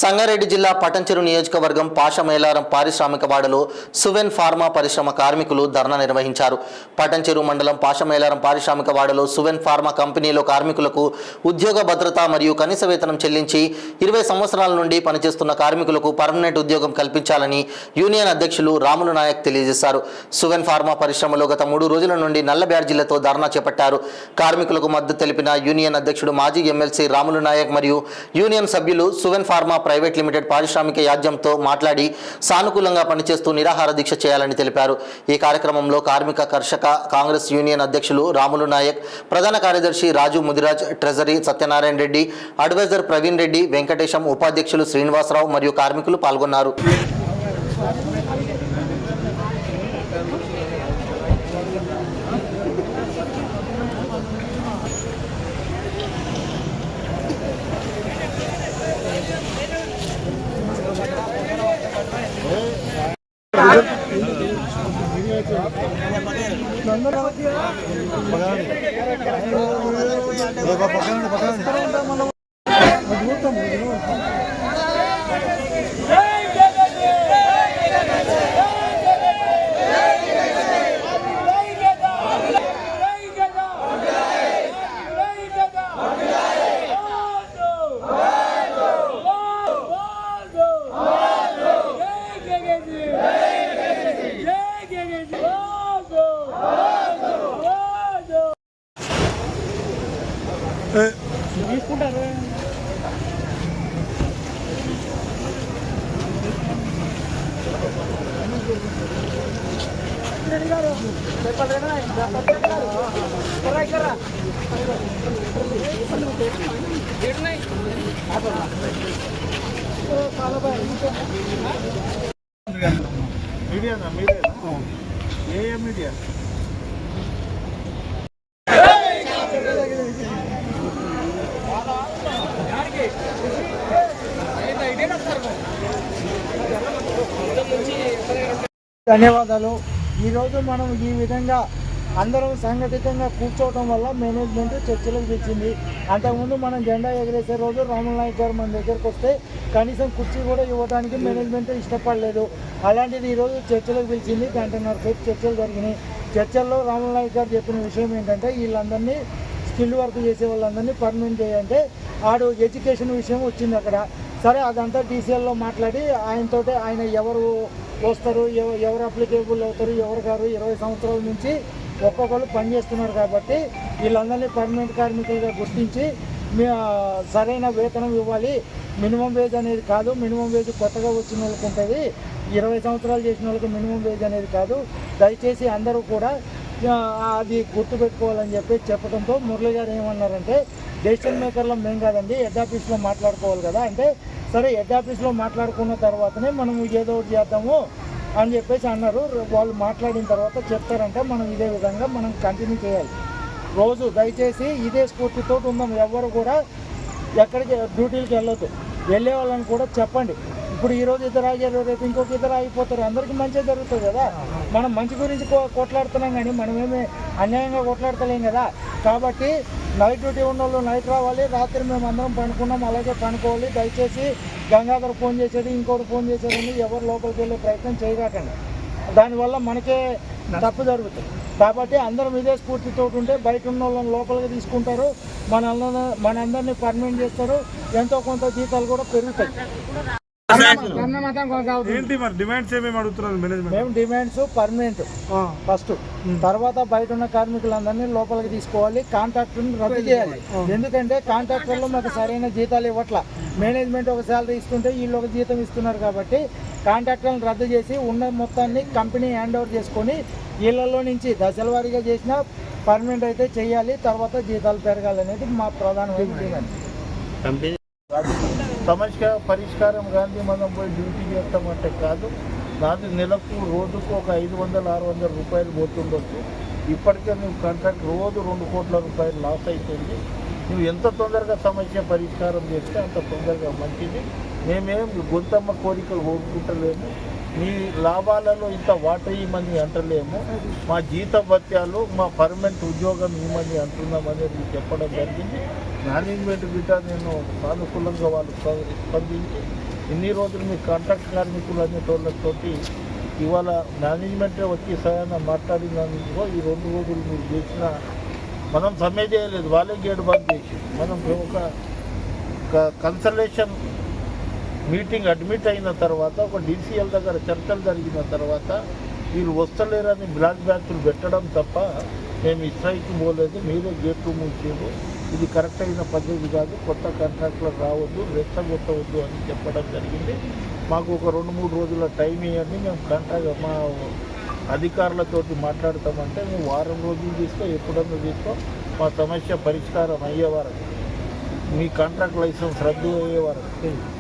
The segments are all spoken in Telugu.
సంగారెడ్డి జిల్లా పటంచెరు నియోజకవర్గం పాషమేలారం పారిశ్రామిక వాడలో సువెన్ ఫార్మా పరిశ్రమ కార్మికులు ధర్నా నిర్వహించారు. పటంచెరు మండలం పాషమేలారం పారిశ్రామిక వాడలో సువెన్ ఫార్మా కంపెనీలో కార్మికులకు ఉద్యోగ భద్రత మరియు కనీస వేతనం చెల్లించి 20 సంవత్సరాల నుండి పనిచేస్తున్న కార్మికులకు పర్మనెంట్ ఉద్యోగం కల్పించాలని యూనియన్ అధ్యక్షులు రాములు నాయక్ తెలియజేశారు. సువెన్ ఫార్మా పరిశ్రమలో గత 3 రోజుల నుండి నల్ల బ్యాడ్జీలతో ధర్నా చేపట్టారు. కార్మికులకు మద్దతు తెలిపిన యూనియన్ అధ్యక్షుడు మాజీ ఎమ్మెల్సీ రాములు నాయక్ మరియు యూనియన్ సభ్యులు సువెన్ ఫార్మా ప్రైవేట్ లిమిటెడ్ పారిశ్రామిక యాజ్యంతో మాట్లాడి సానుకూలంగా పనిచేస్తూ నిరాహార దీక్ష చేయాలని తెలిపారు. ఈ కార్యక్రమంలో కార్మిక కర్షక కాంగ్రెస్ యూనియన్ అధ్యక్షులు రాములు నాయక్, ప్రధాన కార్యదర్శి రాజు ముదిరాజ్, ట్రెజరీ సత్యనారాయణ రెడ్డి, అడ్వైజర్ ప్రవీణ్ రెడ్డి, వెంకటేశం, ఉపాధ్యక్షులు శ్రీనివాసరావు మరియు కార్మికులు పాల్గొన్నారు. మీడియా ధన్యవాదాలు. ఈరోజు మనం ఈ విధంగా అందరం సంఘటితంగా కూర్చోవడం వల్ల మేనేజ్మెంట్ చర్చలకు తెచ్చింది. అంతకుముందు మనం జెండా ఎగరేసే రోజు రాముల నాయక్ గారు మన దగ్గరకు వస్తే కనీసం కుర్చీ కూడా ఇవ్వడానికి మేనేజ్మెంట్ ఇష్టపడలేదు. అలాంటిది ఈరోజు చర్చలకు పిలిచింది. గంటన్నర సేపు చర్చలు జరిగినాయి. చర్చల్లో రాముల నాయక్ గారు చెప్పిన విషయం ఏంటంటే వీళ్ళందరినీ స్కిల్ వర్క్ చేసే వాళ్ళందరినీ పర్మనెంట్ చేయాలంటే ఆడు ఎడ్యుకేషన్ విషయం వచ్చింది అక్కడ. సరే అదంతా టీసీఎల్లో మాట్లాడి ఆయనతోటే ఆయన ఎవరు వస్తారు, ఎవరు అప్లికేబుల్ అవుతారు, ఎవరు గారు 20 సంవత్సరాల నుంచి ఒక్కొక్కరు పనిచేస్తున్నారు కాబట్టి వీళ్ళందరినీ పర్మనెంట్ కార్మికులుగా గుర్తించి సరైన వేతనం ఇవ్వాలి. మినిమం వేజ్ అనేది కాదు, మినిమం వేజ్ కొత్తగా వచ్చిన వాళ్ళకి ఉంటుంది, 20 సంవత్సరాలు చేసిన వాళ్ళకి మినిమం వేజ్ అనేది కాదు. దయచేసి అందరూ కూడా అది గుర్తుపెట్టుకోవాలని చెప్పడంతో మురళి గారు ఏమన్నారంటే డెసిషన్ మేకర్లో మేము కాదండి, హెడ్ ఆఫీస్లో మాట్లాడుకోవాలి కదా అంటే సరే హెడ్ ఆఫీస్లో మాట్లాడుకున్న తర్వాతనే మనం ఏదో ఒకటి చేద్దాము అని చెప్పేసి అన్నారు. వాళ్ళు మాట్లాడిన తర్వాత చెప్తారంటే మనం ఇదే విధంగా మనం కంటిన్యూ చేయాలి. రోజు దయచేసి ఇదే స్ఫూర్తితో ఉందాం. ఎవరు కూడా ఎక్కడికి డ్యూటీలకు వెళ్ళొద్దు. వెళ్ళే వాళ్ళని కూడా చెప్పండి. ఇప్పుడు ఈరోజు ఇద్దరు ఆగారు, రేపు ఇంకొక ఇద్దరు ఆగిపోతారు. అందరికీ మంచిగా జరుగుతుంది కదా. మనం మంచి గురించి కొట్లాడుతున్నాం కానీ మనమేమి అన్యాయంగా కొట్లాడతలేం కదా. కాబట్టి నైట్ డ్యూటీ ఉన్న వాళ్ళు నైట్ రావాలి, రాత్రి మేము అందరం పనుకున్నాం అలాగే పనుకోవాలి. దయచేసి గంగాధర్ ఫోన్ చేసేది ఇంకోటి ఫోన్ చేసేదని ఎవరు లోపలికి వెళ్ళే ప్రయత్నం చేయకండి. దానివల్ల మనకే తప్పు జరుగుతుంది. కాబట్టి అందరం ఇదే స్ఫూర్తితో ఉంటే బయట ఉన్న వాళ్ళని లోపలికి తీసుకుంటారు, మనందరినీ పర్మనెంట్ చేస్తారు, ఎంతో కొంత జీతాలు కూడా పెరుగుతాయి. మేము డిమాండ్స్ పర్మనెంట్ ఫస్ట్, తర్వాత బయట ఉన్న కార్మికులందరినీ లోపలికి తీసుకోవాలి, కాంట్రాక్టర్ని రద్దు చేయాలి. ఎందుకంటే కాంట్రాక్టర్లో మాకు సరైన జీతాలు ఇవ్వట్ల. మేనేజ్మెంట్ ఒక శాలరీ ఇస్తుంటే వీళ్ళు ఒక జీతం ఇస్తున్నారు కాబట్టి కాంట్రాక్టర్లను రద్దు చేసి ఉన్న మొత్తాన్ని కంపెనీ హ్యాండ్ ఓవర్ చేసుకొని వీళ్ళల్లో నుంచి దశల వారీగా చేసినా పర్మనెంట్ అయితే చేయాలి, తర్వాత జీతాలు పెరగాలనేది మా ప్రధానమైన డిమాండ్. సమస్య పరిష్కారం గాంధీ మనం పోయి డ్యూటీ చేస్తామంటే కాదు. నాది నెలకు రోజుకు ఒక 500-600 రూపాయలు పోతుండొచ్చు. ఇప్పటికే నువ్వు కాంట్రాక్ట్ రోజు 2 కోట్ల రూపాయలు లాస్ అవుతుంది. నువ్వు ఎంత తొందరగా సమస్య పరిష్కారం చేస్తే అంత తొందరగా మంచిది. మేమేం గొంతమ్మ కోరికలు కోరుకుంటలేము, మీ లాభాలలో ఇంత వాటా ఇవ్వమని అంటలేము, మా జీతభత్యాలు మా పర్మనెంట్ ఉద్యోగం ఇవ్వమని అంటున్నామనేది చెప్పడం జరిగింది. మేనేజ్మెంట్ బిడ్డ నేను సానుకూలంగా వాళ్ళు స్పందించి ఇన్ని రోజులు మీ కాంట్రాక్ట్ కార్మికులు అనేటోళ్ళతోటి ఇవాళ మేనేజ్మెంటే వచ్చి సరైన మాట్లాడినందుకో ఈ 2 రోజులు మీరు చేసిన మనం సమ్మె చేయలేదు, వాళ్ళే గేట్ బంద్ చేసి మనం ఒక కన్సల్టేషన్ మీటింగ్ అడ్మిట్ అయిన తర్వాత ఒక డీసీఎల్ దగ్గర చర్చలు జరిగిన తర్వాత వీళ్ళు వస్తలేరని బ్లాక్ బ్యాచ్లు పెట్టడం తప్ప మేము ఈ స్ట్రైక్ పోలేదు, మీరే గేట్లు మూసేది, ఇది కరెక్ట్ అయిన పద్ధతి కాదు, కొత్త కాంట్రాక్టులు రావద్దు, రెచ్చగొట్టవద్దు అని చెప్పడం జరిగింది. మాకు ఒక 2-3 రోజుల టైం ఇవ్వండి, మేము కాంట్రాక్ట్ మా అధికారులతోటి మాట్లాడతామంటే మేము వారం రోజులు ఎప్పుడన్నా తీసుకో, మా సమస్య పరిష్కారం అయ్యే వరకు, మీ కాంట్రాక్ట్ లైసెన్స్ రద్దు అయ్యే వరకు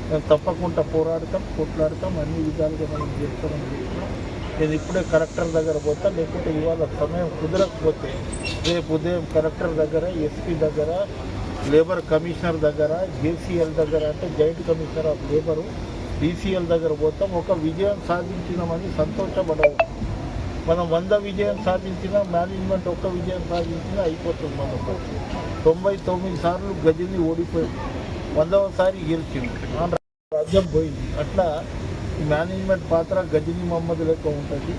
మేము తప్పకుండా పోరాడతాం, కొట్లాడతాం, అన్ని విధాలుగా మనం చేస్తామని చెప్తున్నాం. నేను ఇప్పుడే కలెక్టర్ దగ్గర పోతా, లేకుంటే ఇవాళ సమయం కుదరకపోతే రేపు ఉదయం కలెక్టర్ దగ్గర, ఎస్పీ దగ్గర, లేబర్ కమిషనర్ దగ్గర, జేసీఎల్ దగ్గర అంటే joint commissioner of labour, DCL దగ్గర పోతాం. ఒక విజయం సాధించినామని సంతోషపడవు. మనం 100 విజయం సాధించినా, మేనేజ్మెంట్ ఒక్క విజయం సాధించినా అయిపోతుంది. మనకు 99 సార్లు గజని ఓడిపోయింది, 100వసారి గెలిచింది, రాజ్యం పోయింది. అట్లా మేనేజ్మెంట్ పాత్ర గజని మహమ్మద్ లెక్క ఉంటుంది.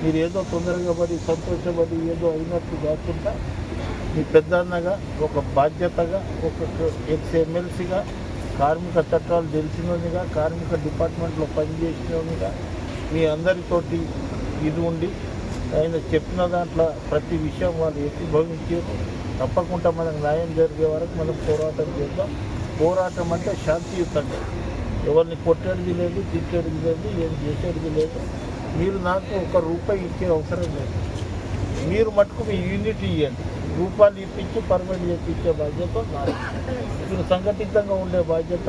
మీరు ఏదో తొందరగా పడి సంతోషపడి ఏదో అయినట్టు కాకుండా మీ పెద్దన్నగా, ఒక బాధ్యతగా, ఒక ఎక్స్-ఎమ్మెల్సీగా, కార్మిక చట్టాలు తెలిసినోనిగా, కార్మిక డిపార్ట్మెంట్లో పనిచేసినోనిగా మీ అందరితోటి ఇది ఉండి ఆయన చెప్పిన దాంట్లో ప్రతి విషయం వాళ్ళు ఏకీభవించారు. తప్పకుండా మనకు న్యాయం జరిగే వరకు మనం పోరాటం చేద్దాం. పోరాటం అంటే శాంతియుతంగా, ఎవరిని కొట్టేది లేదు, తిట్టేది లేదు, ఏం చేసేది లేదు. మీరు నాకు ₹1 ఇచ్చే అవసరం లేదు, మీరు మటుకు మీ యూనిట్ ఇవ్వండి, రూపాయలు ఇప్పించి పర్మనెంట్ చేసి ఇచ్చే బాధ్యత నాది. మీరు సంఘటితంగా ఉండే బాధ్యత